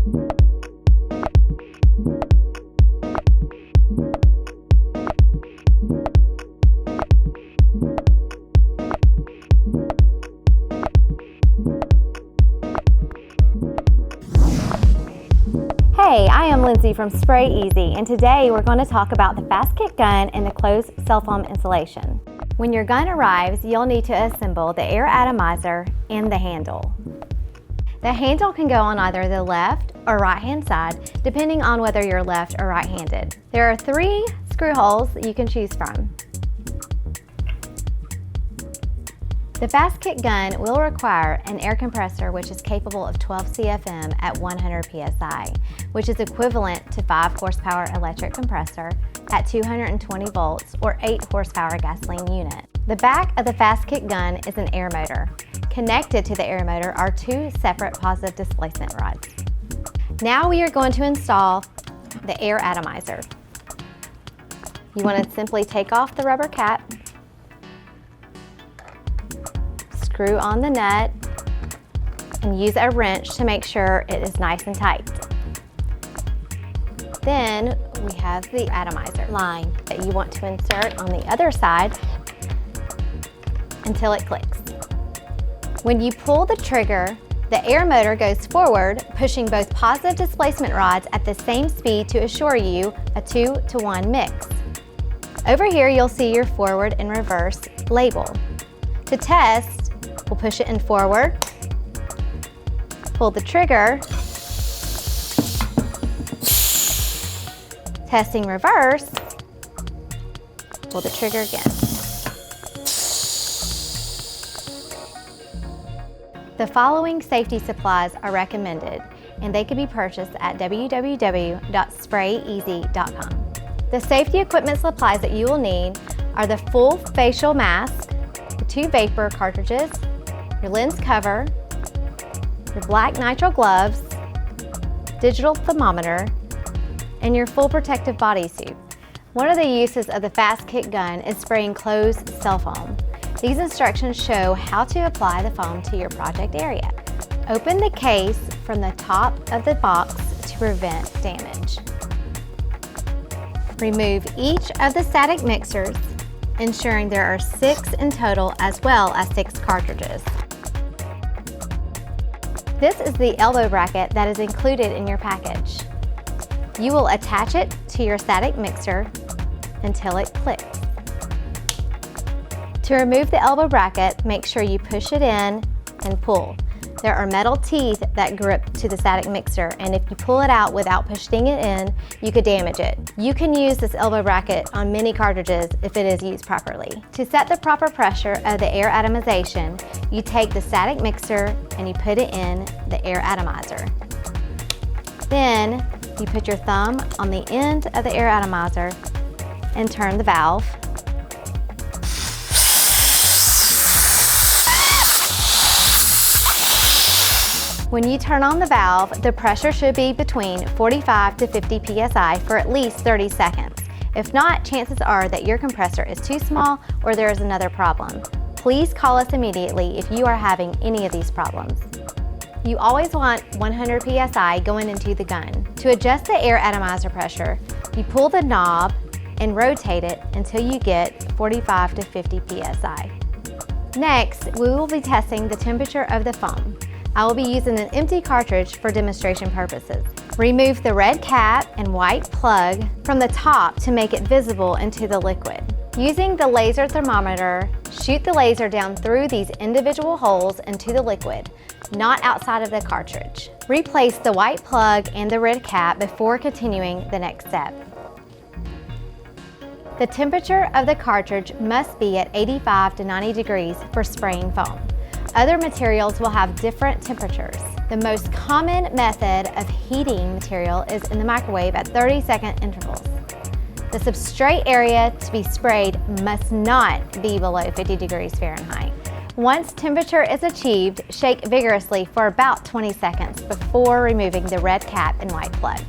Hey, I am Lindsay from SprayEZ, and today we're going to talk about the fast kick gun and the closed cell foam installation. When your gun arrives, you'll need to assemble the air atomizer and the handle. The handle can go on either the left or right hand side, depending on whether you're left or right handed. There are 3 screw holes that you can choose from. The fast kick gun will require an air compressor which is capable of 12 CFM at 100 PSI, which is equivalent to 5 horsepower electric compressor at 220 volts or 8 horsepower gasoline unit. The back of the fast kick gun is an air motor. Connected to the air motor are 2 separate positive displacement rods. Now we are going to install the air atomizer. You want to simply take off the rubber cap, screw on the nut, and use a wrench to make sure it is nice and tight. Then we have the atomizer line that you want to insert on the other side until it clicks. When you pull the trigger, the air motor goes forward, pushing both positive displacement rods at the same speed to assure you a 2-to-1 mix. Over here you'll see your forward and reverse label. To test, we'll push it in forward, pull the trigger, testing reverse, pull the trigger again. The following safety supplies are recommended, and they can be purchased at www.sprayez.com. The safety equipment supplies that you will need are the full facial mask, the 2 vapor cartridges, your lens cover, your black nitrile gloves, digital thermometer, and your full protective bodysuit. One of the uses of the fast kick gun is spraying closed cell foam. These instructions show how to apply the foam to your project area. Open the case from the top of the box to prevent damage. Remove each of the static mixers, ensuring there are 6 in total as well as 6 cartridges. This is the elbow bracket that is included in your package. You will attach it to your static mixer until it clicks. To remove the elbow bracket, make sure you push it in and pull. There are metal teeth that grip to the static mixer, and if you pull it out without pushing it in, you could damage it. You can use this elbow bracket on many cartridges if it is used properly. To set the proper pressure of the air atomization, you take the static mixer and you put it in the air atomizer. Then you put your thumb on the end of the air atomizer and turn the valve. When you turn on the valve, the pressure should be between 45 to 50 psi for at least 30 seconds. If not, chances are that your compressor is too small or there is another problem. Please call us immediately if you are having any of these problems. You always want 100 psi going into the gun. To adjust the air atomizer pressure, you pull the knob and rotate it until you get 45 to 50 psi. Next, we will be testing the temperature of the foam. I will be using an empty cartridge for demonstration purposes. Remove the red cap and white plug from the top to make it visible into the liquid. Using the laser thermometer, shoot the laser down through these individual holes into the liquid, not outside of the cartridge. Replace the white plug and the red cap before continuing the next step. The temperature of the cartridge must be at 85 to 90 degrees for spraying foam. Other materials will have different temperatures. The most common method of heating material is in the microwave at 30-second intervals. The substrate area to be sprayed must not be below 50 degrees Fahrenheit. Once temperature is achieved, shake vigorously for about 20 seconds before removing the red cap and white plug.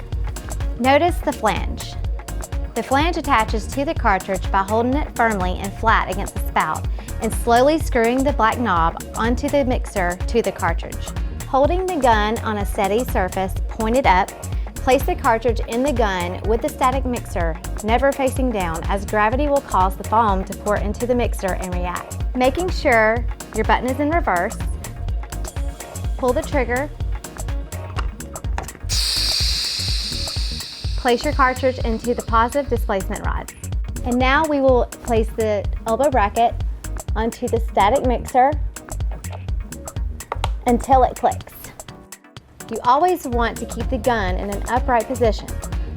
Notice the flange. The flange attaches to the cartridge by holding it firmly and flat against the spout and slowly screwing the black knob onto the mixer to the cartridge. Holding the gun on a steady surface, pointed up. Place the cartridge in the gun with the static mixer, never facing down, as gravity will cause the foam to pour into the mixer and react. Making sure your button is in reverse, pull the trigger, place your cartridge into the positive displacement rods. And now we will place the elbow bracket onto the static mixer until it clicks. You always want to keep the gun in an upright position.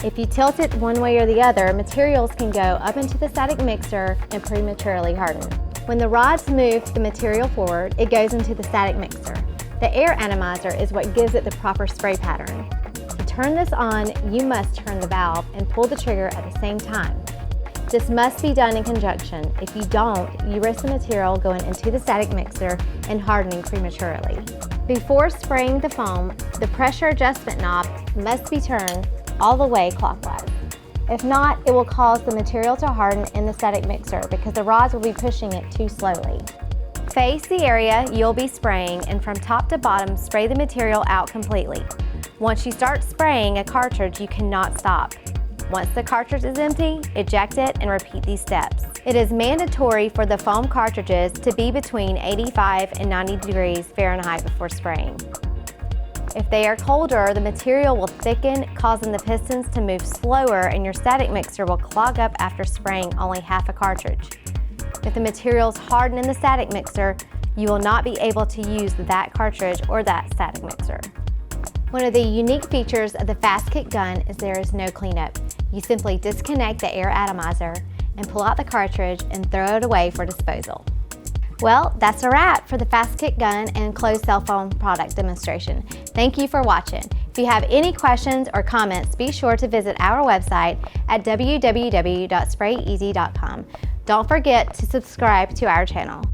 If you tilt it one way or the other, materials can go up into the static mixer and prematurely harden. When the rods move the material forward, it goes into the static mixer. The air atomizer is what gives it the proper spray pattern. To turn this on, you must turn the valve and pull the trigger at the same time. This must be done in conjunction. If you don't, you risk the material going into the static mixer and hardening prematurely. Before spraying the foam, the pressure adjustment knob must be turned all the way clockwise. If not, it will cause the material to harden in the static mixer because the rods will be pushing it too slowly. Face the area you'll be spraying, and from top to bottom, spray the material out completely. Once you start spraying a cartridge, you cannot stop. Once the cartridge is empty, eject it and repeat these steps. It is mandatory for the foam cartridges to be between 85 and 90 degrees Fahrenheit before spraying. If they are colder, the material will thicken, causing the pistons to move slower, and your static mixer will clog up after spraying only half a cartridge. If the materials harden in the static mixer, you will not be able to use that cartridge or that static mixer. One of the unique features of the Fast Kick gun is there is no cleanup. You simply disconnect the air atomizer and pull out the cartridge and throw it away for disposal. Well, that's a wrap for the Fast Kick gun and closed cell phone product demonstration. Thank you for watching. If you have any questions or comments, be sure to visit our website at www.SprayEZ.com. Don't forget to subscribe to our channel.